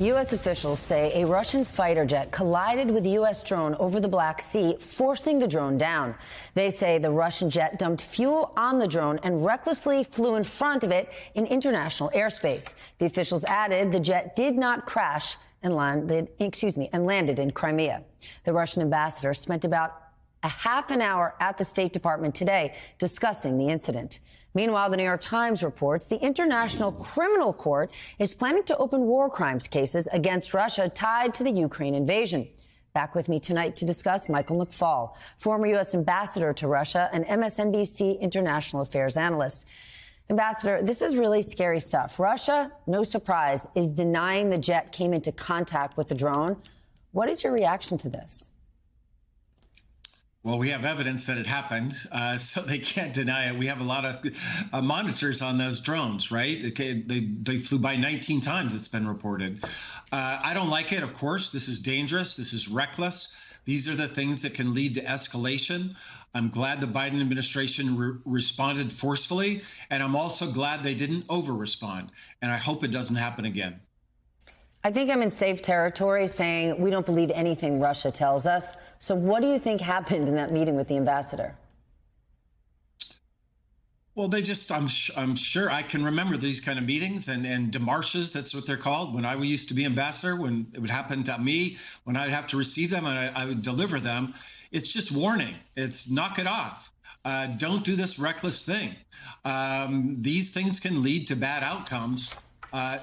U.S. officials say a Russian fighter jet collided with a U.S. drone over the Black Sea, forcing the drone down. They say the Russian jet dumped fuel on the drone and recklessly flew in front of it in international airspace. The officials added the jet did not crash and landed in Crimea. The Russian ambassador spent about a half an hour at the State Department today discussing the incident. Meanwhile, the New York Times reports the International Criminal Court is planning to open war crimes cases against Russia tied to the Ukraine invasion. Back with me tonight to discuss, Michael McFaul, former U.S. ambassador to Russia and MSNBC international affairs analyst. Ambassador, this is really scary stuff. Russia, no surprise, is denying the jet came into contact with the drone. What is your reaction to this? Well, we have evidence that it happened, so they can't deny it. We have a lot of monitors on those drones, right? They flew by 19 times, it's been reported. I don't like it, of course. This is dangerous. This is reckless. These are the things that can lead to escalation. I'm glad the Biden administration responded forcefully, and I'm also glad they didn't over-respond, and I hope it doesn't happen again. I think I'm in safe territory saying we don't believe anything Russia tells us. So what do you think happened in that meeting with the ambassador? Well, I'm sure I can remember these kind of meetings and demarches, that's what they're called. When I used to be ambassador, when it would happen to me, when I'd have to receive them and I would deliver them, it's just warning. It's knock it off. Don't do this reckless thing. These things can lead to bad outcomes.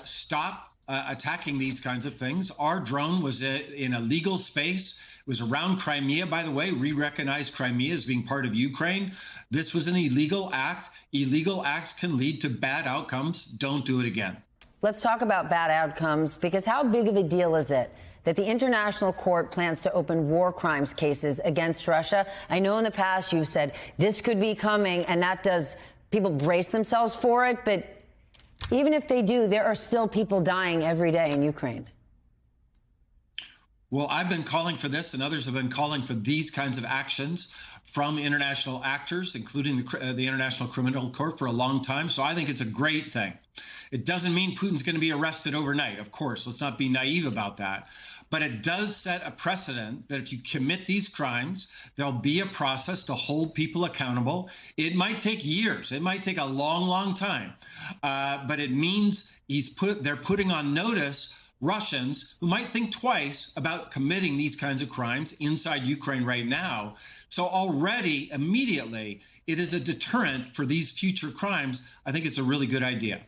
Stop attacking these kinds of things. Our drone was in a legal space. It was around Crimea, by the way. We recognize Crimea as being part of Ukraine. This was an illegal act. Illegal acts can lead to bad outcomes. Don't do it again. Let's talk about bad outcomes, because how big of a deal is it that the International Court plans to open war crimes cases against Russia? I know in the past you've said this could be coming, and that does people brace themselves for it, but even if they do, there are still people dying every day in Ukraine. Well, I've been calling for this, and others have been calling for these kinds of actions from international actors, including the International Criminal Court, for a long time. So I think it's a great thing. It doesn't mean Putin's going to be arrested overnight, of course. Let's not be naive about that. But it does set a precedent that if you commit these crimes, there'll be a process to hold people accountable. It might take years. It might take a long, long time. But it means they're putting on notice Russians who might think twice about committing these kinds of crimes inside Ukraine right now. So already, immediately, it is a deterrent for these future crimes. I think it's a really good idea.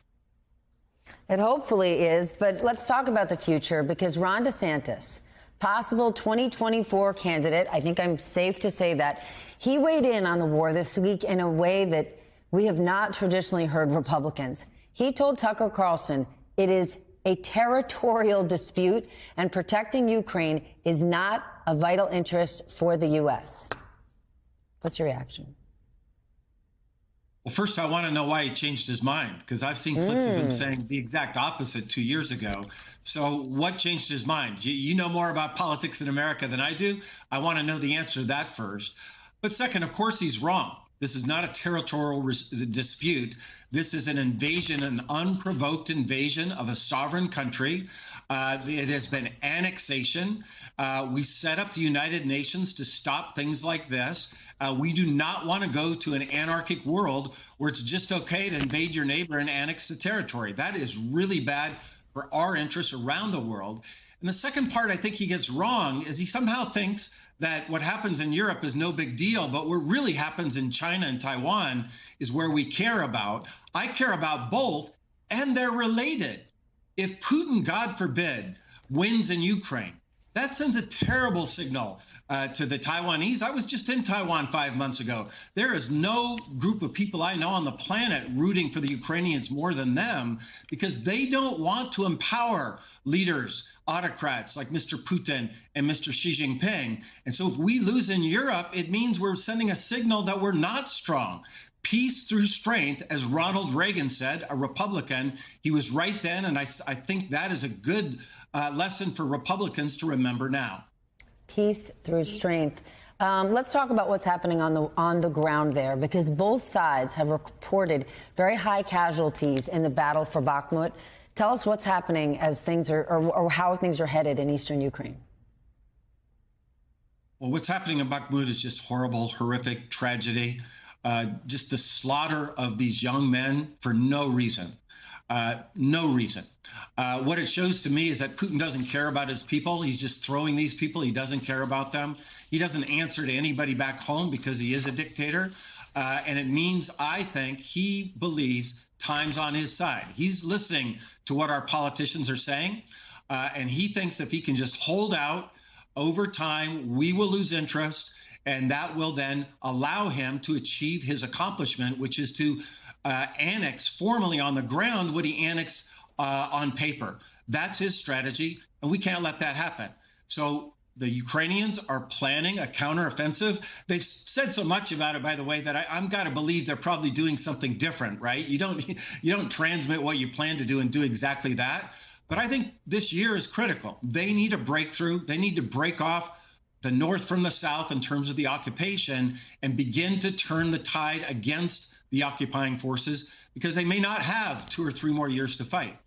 It hopefully is, but let's talk about the future, because Ron DeSantis, possible 2024 candidate, I think I'm safe to say that, he weighed in on the war this week in a way that we have not traditionally heard Republicans. He told Tucker Carlson it is a territorial dispute and protecting Ukraine is not a vital interest for the U.S. What's your reaction? Well, first, I want to know why he changed his mind, because I've seen clips of him saying the exact opposite 2 years ago. So what changed his mind? You know more about politics in America than I do. I want to know the answer to that first. But second, of course, he's wrong. This is not a territorial dispute. This is an invasion, an unprovoked invasion of a sovereign country. It has been annexation. We set up the United Nations to stop things like this. We do not want to go to an anarchic world where it's just okay to invade your neighbor and annex the territory. That is really bad for our interests around the world. And the second part I think he gets wrong is he somehow thinks that what happens in Europe is no big deal, but what really happens in China and Taiwan is where we care about. I care about both, and they're related. If Putin, God forbid, wins in Ukraine, that sends a terrible signal to the Taiwanese. I was just in Taiwan 5 months ago. There is no group of people I know on the planet rooting for the Ukrainians more than them, because they don't want to empower leaders, autocrats like Mr. Putin and Mr. Xi Jinping. And so if we lose in Europe, it means we're sending a signal that we're not strong. Peace through strength, as Ronald Reagan said, a Republican. He was right then, and I think that is a good lesson for Republicans to remember now. Peace through strength. Let's talk about what's happening on the ground there, because both sides have reported very high casualties in the battle for Bakhmut. Tell us what's happening as things are, or how things are headed in eastern Ukraine. Well, what's happening in Bakhmut is just horrible, horrific tragedy. Just the slaughter of these young men for no reason. No reason. What it shows to me is that Putin doesn't care about his people. He's just throwing these people. He doesn't care about them. He doesn't answer to anybody back home because he is a dictator. And it means, I think, he believes time's on his side. He's listening to what our politicians are saying. And he thinks if he can just hold out over time, we will lose interest. And that will then allow him to achieve his accomplishment, which is to annex formally on the ground what he annexed on paper. That's his strategy, and we can't let that happen. So the Ukrainians are planning a counteroffensive. They've said so much about it, by the way, that I'm got to believe they're probably doing something different, right? You don't transmit what you plan to do and do exactly that. But I think this year is critical. They need a breakthrough. They need to break off the North from the South in terms of the occupation and begin to turn the tide against the occupying forces, because they may not have 2 or 3 more years to fight.